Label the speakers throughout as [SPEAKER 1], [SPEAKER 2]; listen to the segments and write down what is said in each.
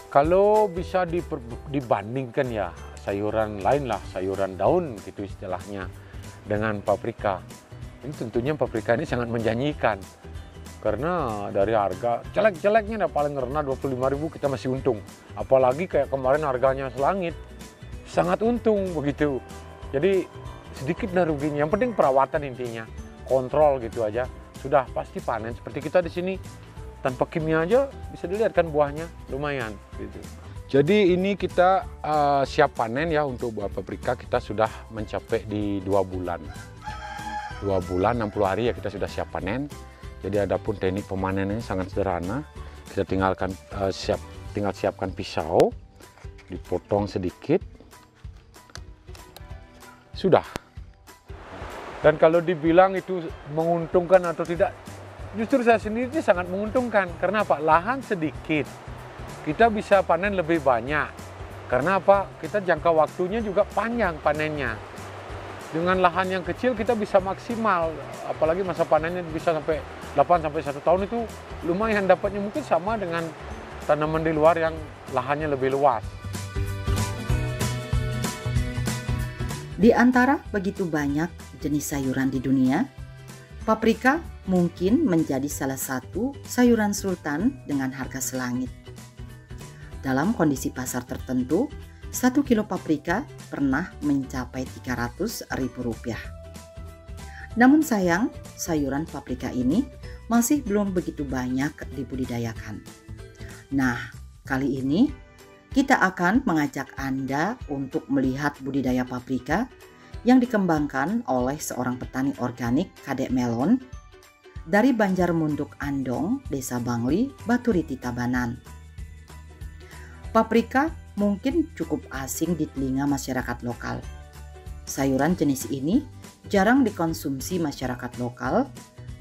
[SPEAKER 1] Kalau bisa dibandingkan ya sayuran lain lah, sayuran daun gitu istilahnya dengan paprika. Ini tentunya paprika ini sangat menjanjikan. Karena dari harga jelek-jeleknya udah paling rendah 25.000 kita masih untung. Apalagi kayak kemarin harganya selangit, sangat untung begitu. Jadi sedikit lah ruginya, yang penting perawatan intinya. Kontrol gitu aja, sudah pasti panen. Seperti kita di sini tanpa kimia aja bisa dilihat kan buahnya lumayan gitu. Jadi ini kita siap panen ya untuk buah paprika. Kita sudah mencapai di 2 bulan. 2 bulan 60 hari ya kita sudah siap panen. Jadi adapun teknik pemanenannya sangat sederhana. Kita tinggal siapkan pisau, dipotong sedikit. Sudah. Dan kalau dibilang itu menguntungkan atau tidak, justru saya sendiri sangat menguntungkan. Karena apa? Lahan sedikit, kita bisa panen lebih banyak. Karena apa? Kita jangka waktunya juga panjang panennya. Dengan lahan yang kecil kita bisa maksimal. Apalagi masa panennya bisa sampai 8 sampai 1 tahun, itu lumayan dapatnya. Mungkin sama dengan tanaman di luar yang lahannya lebih luas.
[SPEAKER 2] Di antara begitu banyak jenis sayuran di dunia, paprika mungkin menjadi salah satu sayuran sultan dengan harga selangit. Dalam kondisi pasar tertentu, 1 kilo paprika pernah mencapai Rp300.000. Namun sayang, sayuran paprika ini masih belum begitu banyak dibudidayakan. Nah, kali ini kita akan mengajak Anda untuk melihat budidaya paprika yang dikembangkan oleh seorang petani organik Kadek Melon dari Banjarmunduk Andong, Desa Bangli, Baturiti Tabanan. Paprika mungkin cukup asing di telinga masyarakat lokal. Sayuran jenis ini jarang dikonsumsi masyarakat lokal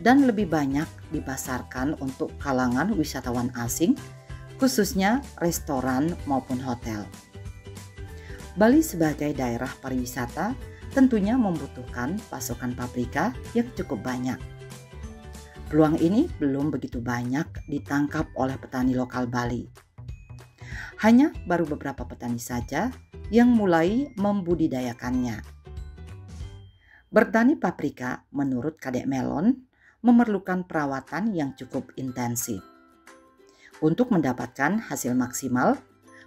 [SPEAKER 2] dan lebih banyak dipasarkan untuk kalangan wisatawan asing, khususnya restoran maupun hotel. Bali sebagai daerah pariwisata tentunya membutuhkan pasokan paprika yang cukup banyak. Peluang ini belum begitu banyak ditangkap oleh petani lokal Bali. Hanya baru beberapa petani saja yang mulai membudidayakannya. Bertani paprika menurut Kadek Melon memerlukan perawatan yang cukup intensif. Untuk mendapatkan hasil maksimal,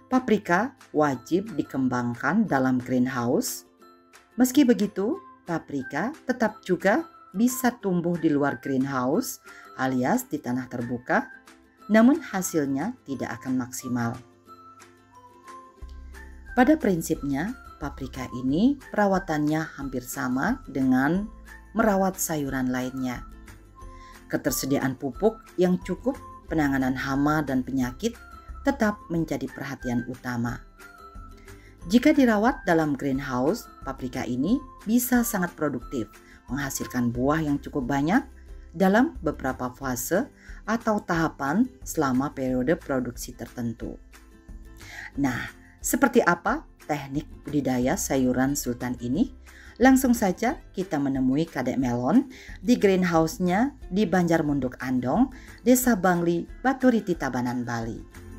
[SPEAKER 2] paprika wajib dikembangkan dalam greenhouse. Meski begitu, paprika tetap juga bisa tumbuh di luar greenhouse alias di tanah terbuka, namun hasilnya tidak akan maksimal. Pada prinsipnya, paprika ini perawatannya hampir sama dengan merawat sayuran lainnya. Ketersediaan pupuk yang cukup, penanganan hama dan penyakit tetap menjadi perhatian utama. Jika dirawat dalam greenhouse, paprika ini bisa sangat produktif, menghasilkan buah yang cukup banyak dalam beberapa fase atau tahapan selama periode produksi tertentu. Nah, seperti apa teknik budidaya sayuran sultan ini? Langsung saja kita menemui Kadek Melon di greenhouse-nya di Banjarmunduk Andong, Desa Bangli, Baturiti Tabanan, Bali.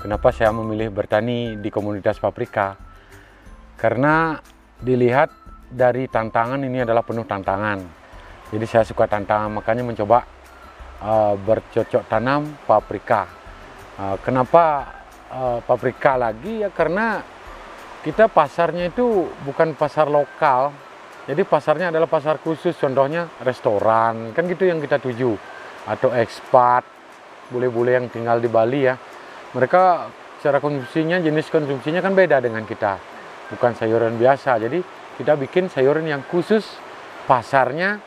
[SPEAKER 1] Kenapa saya memilih bertani di komunitas paprika? Karena dilihat dari tantangan, ini adalah penuh tantangan. Jadi saya suka tantangan, makanya mencoba bercocok tanam paprika. Kenapa paprika lagi? Ya karena kita pasarnya itu bukan pasar lokal. Jadi pasarnya adalah pasar khusus, contohnya restoran, kan gitu yang kita tuju. Atau ekspat, bule-bule yang tinggal di Bali ya. Mereka cara konsumsinya, jenis konsumsinya kan beda dengan kita. Bukan sayuran biasa, jadi kita bikin sayuran yang khusus, pasarnya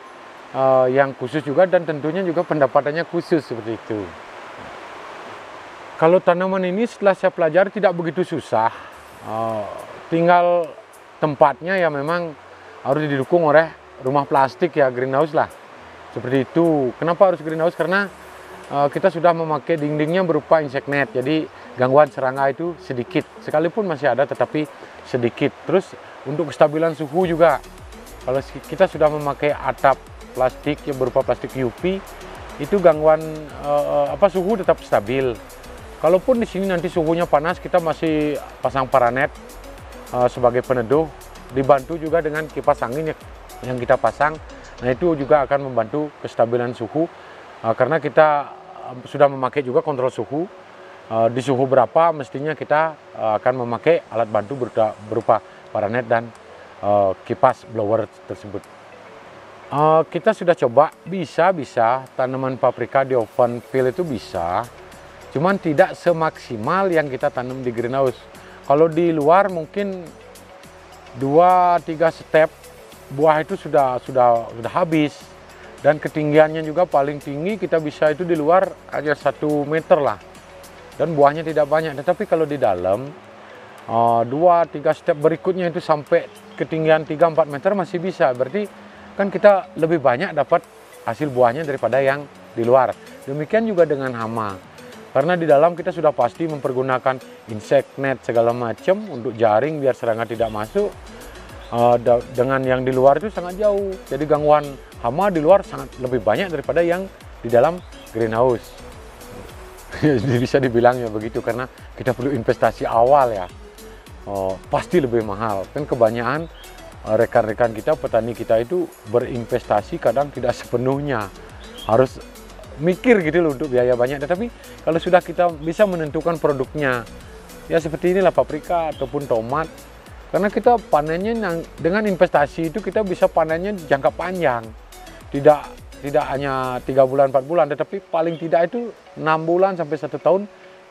[SPEAKER 1] yang khusus juga, dan tentunya juga pendapatannya khusus seperti itu. Kalau tanaman ini setelah saya pelajari tidak begitu susah. Tinggal tempatnya ya memang harus didukung oleh rumah plastik ya, greenhouse lah. Seperti itu. Kenapa harus greenhouse? Karena kita sudah memakai dindingnya berupa insect net. Jadi gangguan serangga itu sedikit. Sekalipun masih ada tetapi sedikit. Terus untuk kestabilan suhu juga. Kalau kita sudah memakai atap plastik yang berupa plastik UV, itu gangguan suhu tetap stabil. Kalaupun di sini nanti suhunya panas, kita masih pasang paranet sebagai peneduh, dibantu juga dengan kipas angin yang kita pasang. Nah itu juga akan membantu kestabilan suhu karena kita sudah memakai juga kontrol suhu. Di suhu berapa mestinya kita akan memakai alat bantu berupa paranet dan kipas blower tersebut. Kita sudah coba, bisa tanaman paprika di open field itu bisa, cuman tidak semaksimal yang kita tanam di greenhouse. Kalau di luar mungkin 2-3 step buah itu sudah habis, dan ketinggiannya juga paling tinggi kita bisa itu di luar aja 1 meter lah, dan buahnya tidak banyak. Tetapi kalau di dalam 2-3 step berikutnya itu sampai ketinggian 3-4 meter masih bisa, berarti kan kita lebih banyak dapat hasil buahnya daripada yang di luar. Demikian juga dengan hama. Karena di dalam kita sudah pasti mempergunakan insect net segala macam untuk jaring biar serangga tidak masuk. Dengan yang di luar itu sangat jauh. Jadi gangguan hama di luar sangat lebih banyak daripada yang di dalam greenhouse. Bisa dibilangnya begitu karena kita perlu investasi awal ya. Pasti lebih mahal. Kan kebanyakan rekan-rekan kita, petani kita itu berinvestasi kadang tidak sepenuhnya. Harus mikir gitu loh untuk biaya banyak. Tetapi kalau sudah kita bisa menentukan produknya, ya seperti inilah paprika ataupun tomat. Karena kita panennya dengan investasi itu kita bisa panennya jangka panjang. Tidak hanya 3 bulan, 4 bulan, tetapi paling tidak itu 6 bulan sampai 1 tahun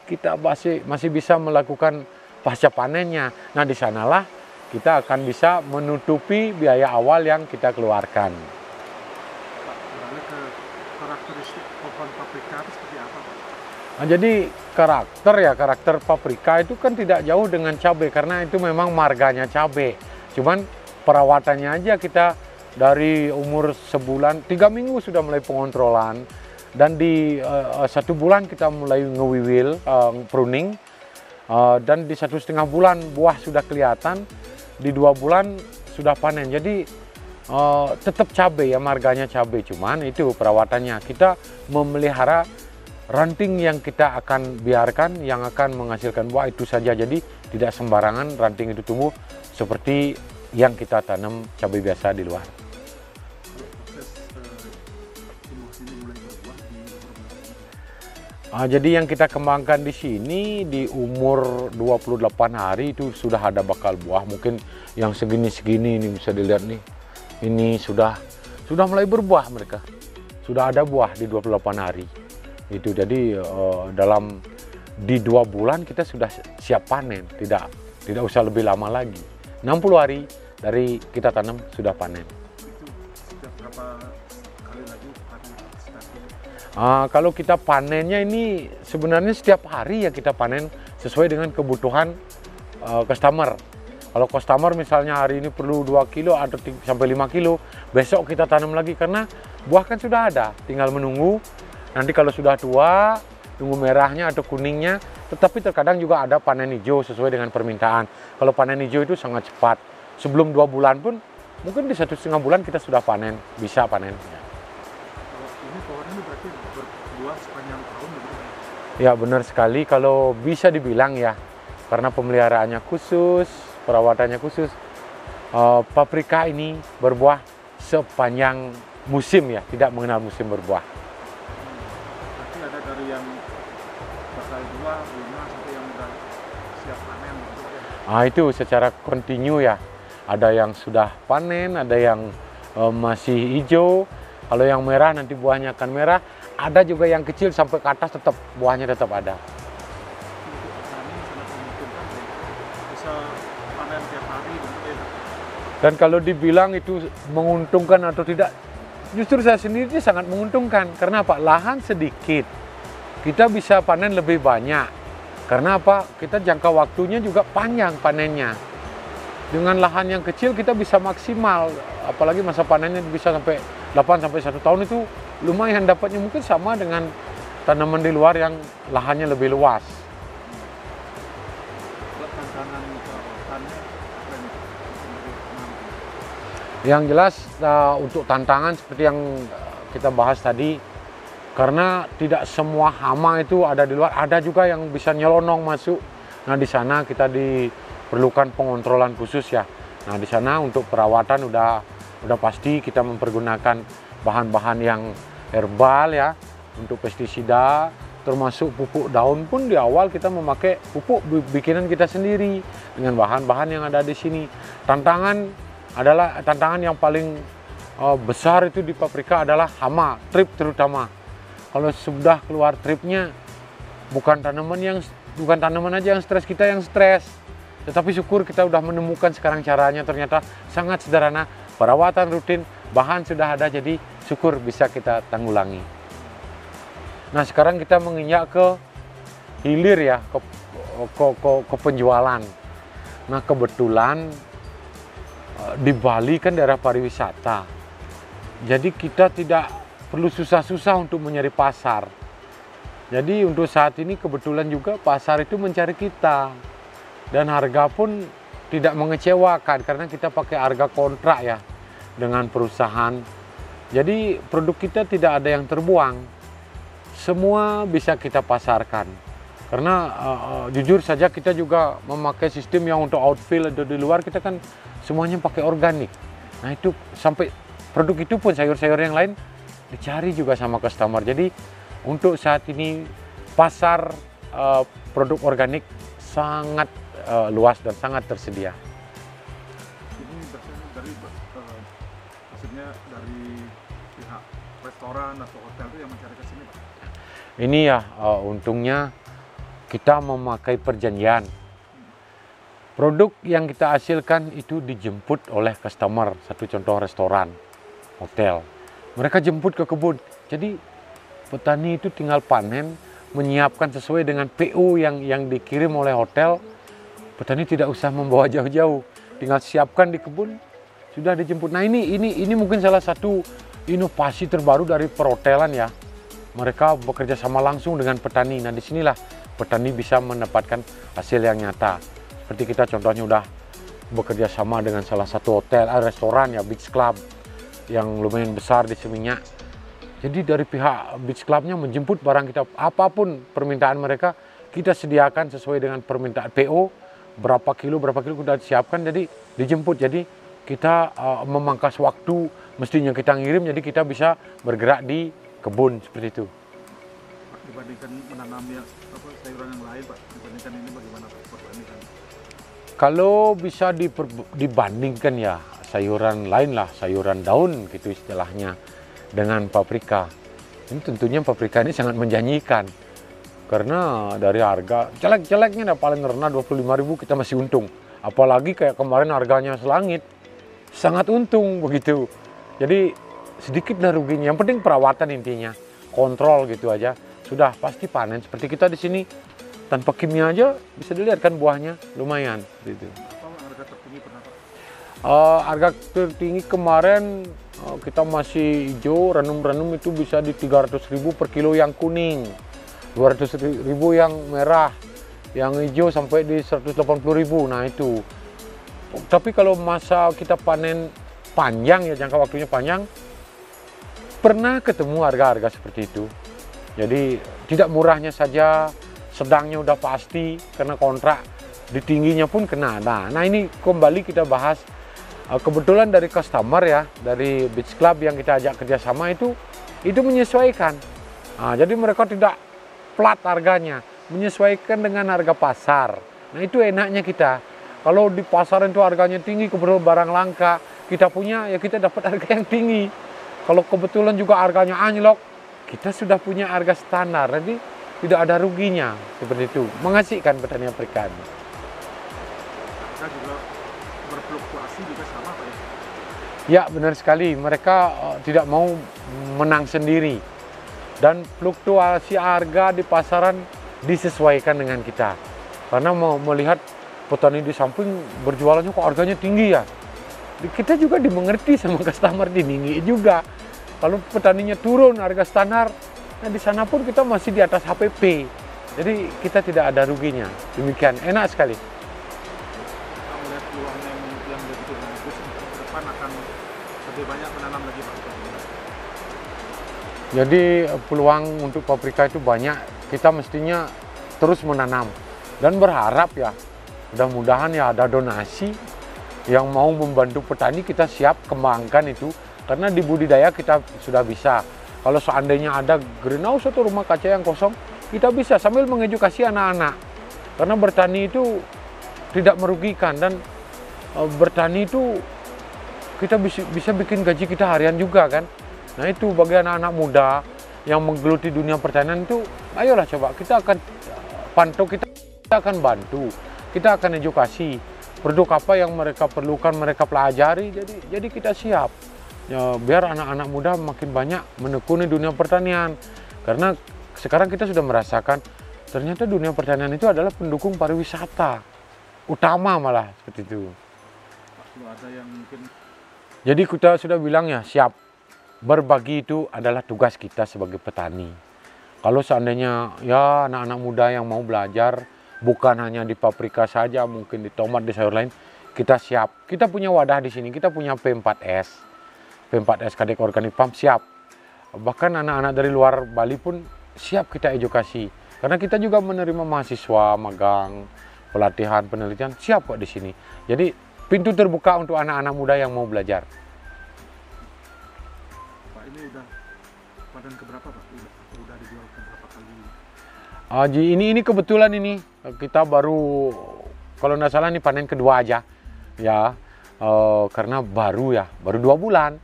[SPEAKER 1] kita masih bisa melakukan pasca panennya. Nah di sanalah kita akan bisa menutupi biaya awal yang kita keluarkan.
[SPEAKER 3] Pak, beralih ke karakteristik pohon paprika itu seperti apa, Pak?
[SPEAKER 1] Nah, jadi karakter paprika itu kan tidak jauh dengan cabai karena itu memang marganya cabai. Cuman perawatannya aja kita dari umur sebulan, 3 minggu sudah mulai pengontrolan, dan di 1 bulan kita mulai ngewiwil, pruning, dan di 1,5 bulan buah sudah kelihatan. Di 2 bulan sudah panen, jadi tetap cabai ya, marganya cabai, cuman itu perawatannya kita memelihara ranting yang kita akan biarkan yang akan menghasilkan buah itu saja. Jadi tidak sembarangan ranting itu tumbuh seperti yang kita tanam cabai biasa di luar. Jadi yang kita kembangkan di sini di umur 28 hari itu sudah ada bakal buah. Mungkin yang segini-segini ini bisa dilihat nih. Ini sudah mulai berbuah mereka. Sudah ada buah di 28 hari. Itu jadi di 2 bulan kita sudah siap panen. Tidak usah lebih lama lagi. 60 hari dari kita tanam sudah panen.
[SPEAKER 3] Itu sudah berapa kali lagi panen?
[SPEAKER 1] Kalau kita panennya ini sebenarnya setiap hari ya kita panen sesuai dengan kebutuhan customer. Kalau customer misalnya hari ini perlu 2 kilo atau sampai 5 kilo, besok kita tanam lagi karena buah kan sudah ada. Tinggal menunggu, nanti kalau sudah tua, tunggu merahnya atau kuningnya. Tetapi terkadang juga ada panen hijau sesuai dengan permintaan. Kalau panen hijau itu sangat cepat. Sebelum 2 bulan pun, mungkin di 1,5 bulan kita sudah panen, bisa panen.
[SPEAKER 3] Ini pohon ini berarti berbuah sepanjang tahun begitu?
[SPEAKER 1] Ya benar sekali, kalau bisa dibilang ya, karena pemeliharaannya khusus, perawatannya khusus, paprika ini berbuah sepanjang musim ya, tidak mengenal musim berbuah.
[SPEAKER 3] Berarti ada dari yang bakal buah, bunga, sampai yang udah siap panen gitu ya?
[SPEAKER 1] Itu secara kontinu ya, ada yang sudah panen, ada yang masih hijau. Kalau yang merah nanti buahnya akan merah. Ada juga yang kecil sampai ke atas tetap buahnya tetap ada.
[SPEAKER 3] Untuk petani sangat memungkinkan ya, bisa panen tiap hari gitu ya.
[SPEAKER 1] Dan kalau dibilang itu menguntungkan atau tidak, justru saya sendiri sangat menguntungkan. Karena apa? Lahan sedikit, kita bisa panen lebih banyak. Karena apa? Kita jangka waktunya juga panjang panennya. dengan lahan yang kecil kita bisa maksimal, apalagi masa panennya bisa sampai 8 sampai 1 tahun, itu lumayan dapatnya, mungkin sama dengan tanaman di luar yang lahannya lebih luas.
[SPEAKER 3] Tantangan perawatannya apa ini?
[SPEAKER 1] Yang jelas untuk tantangan seperti yang kita bahas tadi, karena tidak semua hama itu ada di luar, ada juga yang bisa nyelonong masuk. Nah di sana kita diperlukan pengontrolan khusus ya. Nah di sana untuk perawatan udah pasti kita mempergunakan bahan-bahan yang herbal ya, untuk pestisida, termasuk pupuk daun pun di awal kita memakai pupuk bikinan kita sendiri dengan bahan-bahan yang ada di sini. Tantangan yang paling besar itu di paprika adalah hama, trip terutama. Kalau sudah keluar tripnya, bukan tanaman aja yang stres, kita yang stres. Tetapi syukur kita udah menemukan sekarang caranya, ternyata sangat sederhana, perawatan rutin, bahan sudah ada, jadi syukur bisa kita tanggulangi. Nah sekarang kita menginjak ke hilir ya, ke penjualan. Nah kebetulan di Bali kan daerah pariwisata, jadi kita tidak perlu susah-susah untuk mencari pasar. Jadi untuk saat ini kebetulan juga pasar itu mencari kita, dan harga pun tidak mengecewakan karena kita pakai harga kontrak ya dengan perusahaan. Jadi produk kita tidak ada yang terbuang, semua bisa kita pasarkan. Karena jujur saja kita juga memakai sistem yang untuk outfield atau di luar kita kan semuanya pakai organik. Nah itu sampai produk itu pun sayur-sayur yang lain dicari juga sama customer. Jadi untuk saat ini pasar produk organik sangat luas dan sangat tersedia.
[SPEAKER 3] Ini biasanya maksudnya dari pihak restoran atau hotel itu yang mencari ke sini, Pak?
[SPEAKER 1] Ini ya untungnya kita memakai perjanjian. Produk yang kita hasilkan itu dijemput oleh customer. Satu contoh restoran, hotel. Mereka jemput ke kebun. Jadi petani itu tinggal panen, menyiapkan sesuai dengan PO yang dikirim oleh hotel. Petani tidak usah membawa jauh-jauh, tinggal siapkan di kebun, sudah dijemput. Nah ini mungkin salah satu inovasi terbaru dari perhotelan ya. Mereka bekerja sama langsung dengan petani. Nah disinilah petani bisa mendapatkan hasil yang nyata. Seperti kita contohnya udah bekerja sama dengan salah satu hotel, restoran ya, Beach Club yang lumayan besar di Seminyak. Jadi dari pihak Beach Clubnya menjemput barang kita, apapun permintaan mereka kita sediakan sesuai dengan permintaan PO, berapa kilo kita siapkan, jadi dijemput. Jadi kita memangkas waktu, mestinya kita ngirim, jadi kita bisa bergerak di kebun seperti itu.
[SPEAKER 3] Pak, dibandingkan menanami sayuran yang lain, Pak, dibandingkan ini bagaimana, Pak, perbandingan?
[SPEAKER 1] Kalau bisa dibandingkan ya sayuran lain lah, sayuran daun gitu istilahnya, dengan paprika. Ini tentunya paprika ini sangat menjanjikan. Karena dari harga jelek-jeleknya paling rendah 25.000 kita masih untung. Apalagi kayak kemarin harganya selangit, sangat untung begitu. Jadi sedikit lah ruginya. Yang penting perawatan intinya, kontrol gitu aja. Sudah pasti panen. Seperti kita di sini tanpa kimia aja bisa dilihat kan buahnya lumayan. Gitu.
[SPEAKER 3] Apa harga tertinggi pernah, Pak?
[SPEAKER 1] Harga tertinggi kemarin kita masih hijau, renum-renum itu bisa di 300.000 per kilo yang kuning. 200.000 yang merah, yang hijau sampai di 180.000. Nah itu. Tapi kalau masa kita panen panjang ya, jangka waktunya panjang, pernah ketemu harga-harga seperti itu. Jadi tidak murahnya saja, sedangnya udah pasti karena kontrak, di tingginya pun kena. Nah ini kembali kita bahas, kebetulan dari customer ya, dari Beach Club yang kita ajak kerjasama itu menyesuaikan. Nah, jadi mereka tidak plat harganya, menyesuaikan dengan harga pasar. Nah itu enaknya kita. Kalau di pasaran itu harganya tinggi, kebetulan barang langka, kita punya ya kita dapat harga yang tinggi. Kalau kebetulan juga harganya anjlok, kita sudah punya harga standar. Jadi tidak ada ruginya seperti itu. Mengasihkan petani paprika.
[SPEAKER 3] Harga juga berfluktuasi juga sama, Pak, ya?
[SPEAKER 1] Ya benar sekali. Mereka tidak mau menang sendiri. Dan fluktuasi harga di pasaran disesuaikan dengan kita. Karena mau melihat petani di samping berjualannya kok harganya tinggi ya. Kita juga dimengerti sama customer tinggi juga. Kalau petaninya turun harga standar, nah di sana pun kita masih di atas HPP. Jadi kita tidak ada ruginya. Demikian, enak sekali.
[SPEAKER 3] Kita melihat peluang yang begitu bagus ke depan akan lebih banyak menanam lagi Pak.
[SPEAKER 1] Jadi peluang untuk paprika itu banyak. Kita mestinya terus menanam dan berharap ya, mudah-mudahan ya ada donasi yang mau membantu petani, kita siap kembangkan itu. Karena di budidaya kita sudah bisa. Kalau seandainya ada greenhouse atau rumah kaca yang kosong, kita bisa sambil mengedukasi anak-anak. Karena bertani itu tidak merugikan dan bertani itu kita bisa bikin gaji kita harian juga kan. Nah itu bagi anak-anak muda yang menggeluti dunia pertanian itu, ayolah coba kita akan pantau, kita akan bantu, kita akan edukasi. Produk apa yang mereka perlukan, mereka pelajari, jadi kita siap. Ya, biar anak-anak muda makin banyak menekuni dunia pertanian. Karena sekarang kita sudah merasakan ternyata dunia pertanian itu adalah pendukung pariwisata utama malah seperti itu.
[SPEAKER 3] Pak, kalau ada yang mungkin
[SPEAKER 1] Jadi kita sudah bilang ya siap, berbagi itu adalah tugas kita sebagai petani. Kalau seandainya ya anak-anak muda yang mau belajar bukan hanya di paprika saja, mungkin di tomat, di sayur lain, kita siap. Kita punya wadah di sini, kita punya P4S. P4S Kadek Organik Farm siap. Bahkan anak-anak dari luar Bali pun siap kita edukasi. Karena kita juga menerima mahasiswa, magang, pelatihan, penelitian, siap kok di sini. Jadi pintu terbuka untuk anak-anak muda yang mau belajar.
[SPEAKER 3] Pak ini udah panen keberapa Pak? Udah dijual ke berapa kali?
[SPEAKER 1] Ini kebetulan ini kita baru, kalau nggak salah ini panen kedua aja. Ya, karena baru 2 bulan.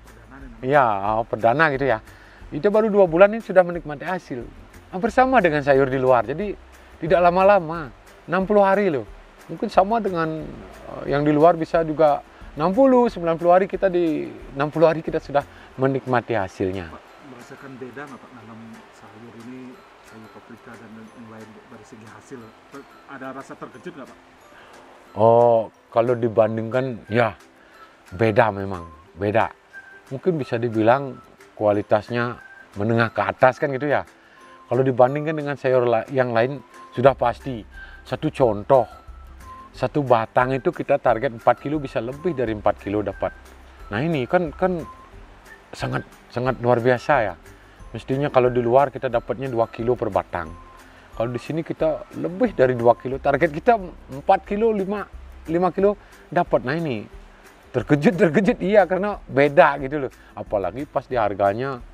[SPEAKER 1] Iya, perdana gitu ya. Itu baru 2 bulan ini sudah menikmati hasil. Hampir sama dengan sayur di luar. Jadi tidak lama-lama, 60 hari loh. Mungkin sama dengan yang di luar bisa juga 60, 90 hari, kita di 60 hari kita sudah menikmati hasilnya.
[SPEAKER 3] Pak, merasakan beda nggak Pak nanam sayur ini, sayur paprika dan yang lain dari segi hasil? Ada rasa terkejut nggak Pak?
[SPEAKER 1] Oh, kalau dibandingkan ya beda, memang beda. Mungkin bisa dibilang kualitasnya menengah ke atas kan gitu ya. Kalau dibandingkan dengan sayur yang lain sudah pasti. Satu contoh, satu batang itu kita target 4 kilo, bisa lebih dari 4 kilo dapat. Nah ini kan sangat luar biasa ya. Mestinya kalau di luar kita dapatnya 2 kilo per batang. Kalau di sini kita lebih dari 2 kilo, target kita 4 kilo, 5 kilo dapat. Nah ini terkejut iya, karena beda gitu loh. Apalagi pas di harganya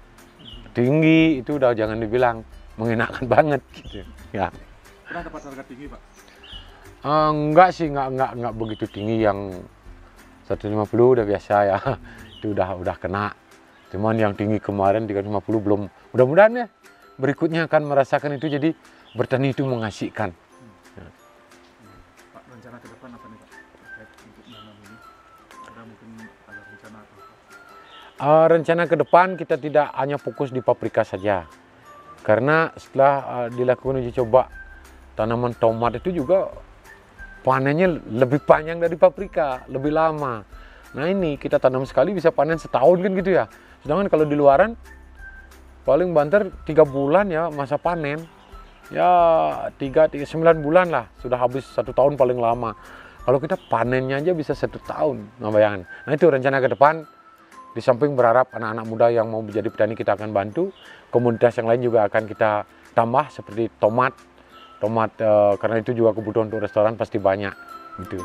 [SPEAKER 1] tinggi, itu udah jangan dibilang mengenakan banget gitu ya.
[SPEAKER 3] Pernah dapat harga tinggi Pak?
[SPEAKER 1] Enggak sih, enggak begitu tinggi, yang 150 udah biasa ya. Itu udah kena. Cuman yang tinggi kemarin 350 belum. Mudah-mudahan ya berikutnya akan merasakan itu, jadi bertani itu mengasihkan.
[SPEAKER 3] Pak, rencana ke depan apa nih Pak? Terkait untuk nanam ini. Ada mungkin ada rencana apa?
[SPEAKER 1] Rencana ke depan kita tidak hanya fokus di paprika saja. Karena setelah dilakukan uji coba tanaman tomat itu juga panennya lebih panjang dari paprika, lebih lama. Nah ini kita tanam sekali bisa panen setahun kan gitu ya. Sedangkan kalau di luaran paling banter 3 bulan ya masa panen. Ya 9 bulan lah sudah habis, 1 tahun paling lama. Kalau kita panennya aja bisa 1 tahun, nah bayangin. Nah itu rencana ke depan. Di samping berharap anak-anak muda yang mau menjadi petani kita akan bantu, komunitas yang lain juga akan kita tambah seperti tomat, karena itu juga kebutuhan untuk restoran pasti banyak gitu.